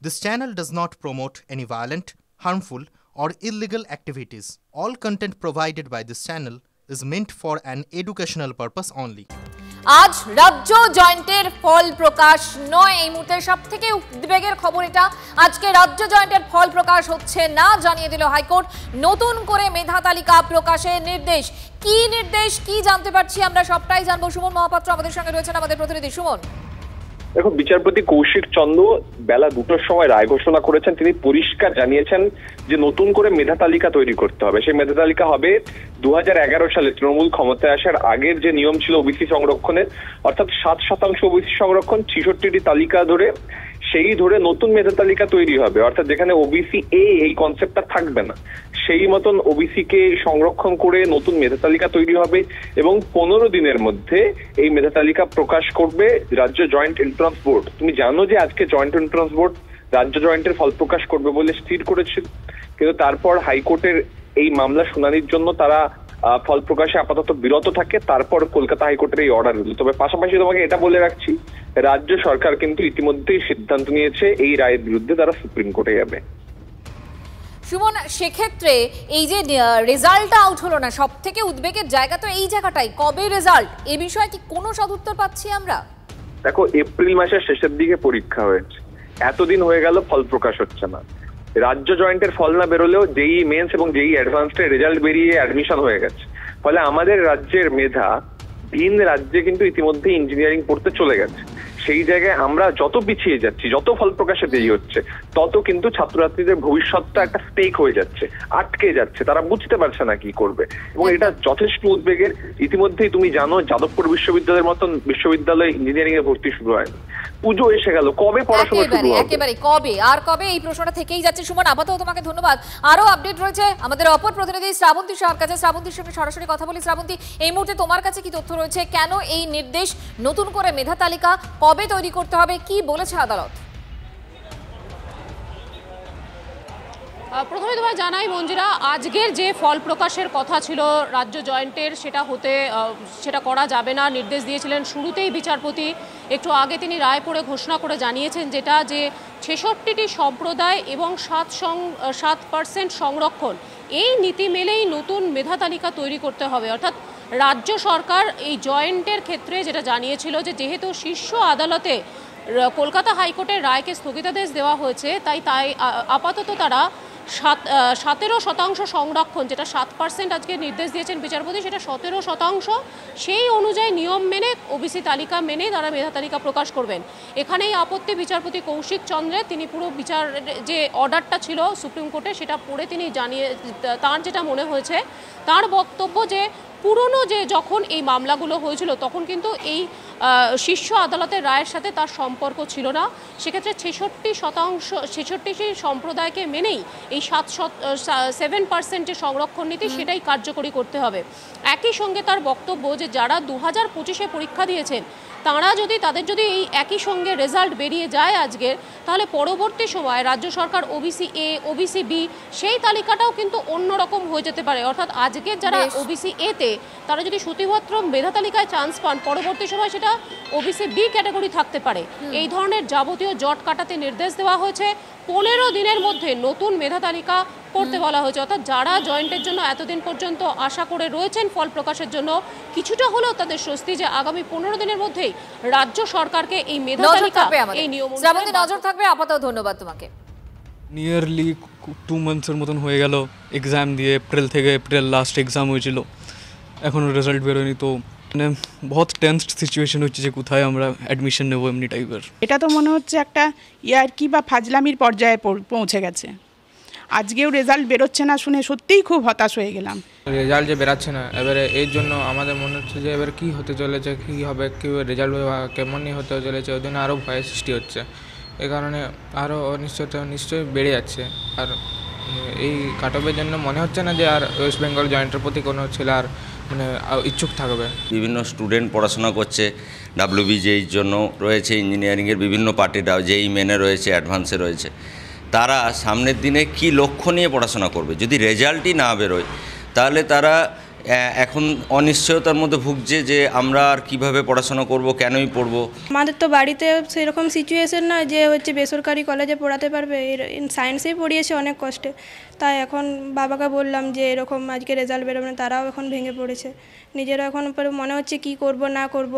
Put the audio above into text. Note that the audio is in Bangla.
This channel does not promote any violent, harmful, or illegal activities. All content provided by this channel is meant for an educational purpose only. আজ রাজ্য জয়েন্টের ফল প্রকাশ নয়, এই মুহূর্তে সবথেকে উদ্বেগের খবর এটা। আজকে রাজ্য জয়েন্টের ফল প্রকাশ হচ্ছে না, জানিয়ে দিল হাইকোর্ট। নতুন করে মেধা তালিকা প্রকাশের নির্দেশ। কি নির্দেশ, কি জানতে পারছি আমরা, সবটাই জানবো। সুমন মহাপাত্র আমাদের সঙ্গে রয়েছেন, আমাদের প্রতিনিধি। সুমন, দেখো, বিচারপতি কৌশিক চন্দ্র বেলা 2টার সময় রায় ঘোষণা করেছেন। তিনি পরিষ্কার জানিয়েছেন যে নতুন করে মেধা তালিকা তৈরি করতে হবে। সেই মেধা তালিকা হবে 2011 সালে তৃণমূল ক্ষমতায় আসার আগের যে নিয়ম ছিল ওবিসি সংরক্ষণের, অর্থাৎ 7% ওবিসি সংরক্ষণ, 66টি তালিকা ধরে সেই ধরে নতুন মেধা তালিকা তৈরি হবে। অর্থাৎ যেখানে ওবিসি এই কনসেপ্টটা থাকবে না, সেই মতন ওবিসি কে সংরক্ষণ করে নতুন মেধা তালিকা তৈরি হবে এবং 15 দিনের মধ্যে এই মেধা তালিকা প্রকাশ করবে রাজ্য জয়েন্ট এন্ট্রান্স বোর্ড। তুমি জানো যে আজকে জয়েন্ট এন্ট্রান্স বোর্ড রাজ্য জয়েন্টের ফল প্রকাশ করবে বলে স্থির করেছিল, কিন্তু তারপর হাইকোর্টের এই মামলা শুনানির জন্য তারা ফল প্রকাশে আপাতত বিরত থাকে। তারপর কলকাতা হাইকোর্টের এই অর্ডার দিল। তবে পাশাপাশি তোমাকে এটা বলে রাখছি, রাজ্য সরকার কিন্তু ইতিমধ্যেই সিদ্ধান্ত নিয়েছে এই রায়ের বিরুদ্ধে তারা সুপ্রিম কোর্টে যাবে। সুমন, সেক্ষেত্রে এই যে রেজাল্টটা আউট হলো না, সব থেকে উদ্বেগের জায়গা তো এই জায়গাটাই। কবে রেজাল্ট, এ বিষয়ে কি কোনো সদুত্তর পাচ্ছি আমরা? দেখো, এপ্রিল মাসের শেষের দিকে পরীক্ষা হয়েছে, এতদিন হয়ে গেল ফল প্রকাশ হচ্ছে না। রাজ্য জয়েন্টের ফল না বেরোলেও জেই মেন্স এবং জেই অ্যাডভান্সডের রেজাল্ট বেরিয়ে অ্যাডমিশন হয়ে গেছে। ফলে আমাদের রাজ্যের মেধা ভিন রাজ্যে কিন্তু ইতিমধ্যে ইঞ্জিনিয়ারিং পড়তে চলে গেছে। সেই জায়গায় আমরা যত পিছিয়ে যাচ্ছি, যত ফল প্রকাশে দেরি হচ্ছে, তত কিন্তু ছাত্রছাত্রীদের ভবিষ্যৎটা একটা স্টেক হয়ে যাচ্ছে, আটকে যাচ্ছে। তারা বুঝতে পারছে না কি করবে এবং এটা যথেষ্ট উদ্বেগের। ইতিমধ্যেই তুমি জানো, যাদবপুর বিশ্ববিদ্যালয়ের মতন বিশ্ববিদ্যালয়ে ইঞ্জিনিয়ারিং এ ভর্তি শুরু হয়নি। পুজো এসে গেল, কবে পড়াশোনা শুরু হবে? একেবারে কবে আর কবে, এই প্রশ্নটা থেকেই যাচ্ছে। সুমন, আপাতত তোমাকে ধন্যবাদ। আরো আপডেট রয়েছে আমাদের অপর প্রতিনিধি শ্রাবন্তী শাহর কাছে। শ্রাবন্তীর সঙ্গে সরাসরি কথা বলি। শ্রাবন্তী, এই মুহূর্তে তোমার কাছে কি তথ্য রয়েছে? কেন এই নির্দেশ, নতুন করে মেধা তালিকা কবে তৈরি করতে হবে, কি বলেছে আদালত? প্রথমে তোমায় জানাই মঞ্জিরা, আজকের যে ফল প্রকাশের কথা ছিল রাজ্য জয়েন্টের, সেটা করা যাবে না নির্দেশ দিয়েছিলেন শুরুতেই বিচারপতি। একটু আগে তিনি রায় পড়ে ঘোষণা করে জানিয়েছেন যেটা, যে 66টি সম্প্রদায় এবং 7% সংরক্ষণ, এই নীতি মেলেই নতুন মেধা তালিকা তৈরি করতে হবে। অর্থাৎ রাজ্য সরকার এই জয়েন্টের ক্ষেত্রে যেটা জানিয়েছিল যে যেহেতু শীর্ষ আদালতে কলকাতা হাইকোর্টের রায়কে স্থগিতাদেশ দেওয়া হয়েছে, তাই আপাতত তারা 17% সংরক্ষণ, যেটা 7% আজকে নির্দেশ দিয়েছেন বিচারপতি, সেটা 17%, সেই অনুযায়ী নিয়ম মেনে ওবিসি তালিকা মেনে তারা মেধা তালিকা প্রকাশ করবেন। এখানেই আপত্তি বিচারপতি কৌশিক চন্দ্রের। তিনি পুরো বিচার যে অর্ডারটা ছিল সুপ্রিম কোর্টে, সেটা পড়ে তিনি তার যেটা মনে হয়েছে, তার বক্তব্য যে পুরনো যে যখন এই মামলাগুলো হয়েছিল তখন কিন্তু এই শীর্ষ আদালতের রায়ের সাথে তার সম্পর্ক ছিল না। সেক্ষেত্রে 66% সম্প্রদায়কে মেনেই এই 7% যে সংরক্ষণ নীতি, সেটাই কার্যকরী করতে হবে। একই সঙ্গে তার বক্তব্য যে যারা 2025-এ পরীক্ষা দিয়েছেন, তাদের যদি এই একই সঙ্গে রেজাল্ট বেরিয়ে যায় আজকের, তাহলে পরবর্তী সময় রাজ্য সরকার ওবিসি এ, ওবিসি বি, সেই তালিকাটাও কিন্তু অন্যরকম হয়ে যেতে পারে। অর্থাৎ আজকের যারা ওবিসি এতে, তারা যদি শুধুমাত্র মেধা তালিকায় চান্স পান, পরবর্তী সময় সেটা ওবিসি বি ক্যাটাগরি থাকতে পারে। এই ধরনের যাবতীয় জট কাটাতে নির্দেশ দেওয়া হয়েছে। 15 দিনের মধ্যে নতুন মেধা তালিকা করতে বলা হয়েছে। অর্থাৎ যারা জয়েন্টের জন্য এতদিন পর্যন্ত আশা করে রয়েছেন ফল প্রকাশের জন্য, কিছুটা হলেও তাদের স্বস্তি যে আগামী 15 দিনের মধ্যেই রাজ্য সরকারকে এই মেধা তালিকা, এই নিয়ম অনুযায়ী নজর থাকবে। আপাতত ধন্যবাদ তোমাকে। নিয়ারলি 2 মান্থসের মতন হয়ে গেল এক্সাম দিয়ে। এপ্রিল লাস্ট এক্সাম হয়েছিল, এখনও রেজাল্ট বেরোয়নি। তো মানে বহুত টেন্সড সিচুয়েশন হচ্ছে যে কোথায় আমরা অ্যাডমিশন নেবো, এমনি টাইপের। এটা তো মনে হচ্ছে একটা ইয়ার্কি বা ফাজলামির পর্যায়ে পৌঁছে গেছে। আজকেও রেজাল্ট বেরোচ্ছে না শুনে সত্যিই খুব হতাশ হয়ে গেলাম। রেজাল্ট যে বেরাচ্ছে না, এবারে এর জন্য আমাদের মনে হচ্ছে যে এবার কী হতে চলেছে, কী হবে, কী রেজাল্ট কেমনই হতে চলেছে, ওই জন্য আরও ভয়ের সৃষ্টি হচ্ছে। এ কারণে আরও অনিশ্চয়তা নিশ্চয়ই বেড়ে যাচ্ছে। আর এই কাট অফের জন্য মনে হচ্ছে না যে আর ওয়েস্ট বেঙ্গল জয়েন্টের প্রতি কোনো ছেলে আর মানে ইচ্ছুক থাকবে। বিভিন্ন স্টুডেন্ট পড়াশোনা করছে, WBJEর জন্য রয়েছে, ইঞ্জিনিয়ারিংয়ের বিভিন্ন পার্টিটা, জেই মেনে রয়েছে, অ্যাডভান্সে রয়েছে। তারা সামনের দিনে কি লক্ষ্য নিয়ে পড়াশোনা করবে? যদি রেজাল্টই না বেরোয়, তাহলে তারা এখন অনিশ্চয়তার মধ্যে ভুগছে যে আমরা আর কীভাবে পড়াশোনা করব, কেনই পড়ব। আমাদের তো বাড়িতে সেরকম সিচুয়েশন না যে হচ্ছে বেসরকারি কলেজে পড়াতে পারবে, সায়েন্সেই পড়িয়েছে অনেক কষ্টে। তাই এখন বাবাকে বললাম যে এরকম আজকে রেজাল্ট বেরোবে না, তারাও এখন ভেঙে পড়েছে। নিজেরও এখন মনে হচ্ছে কি করব না করব,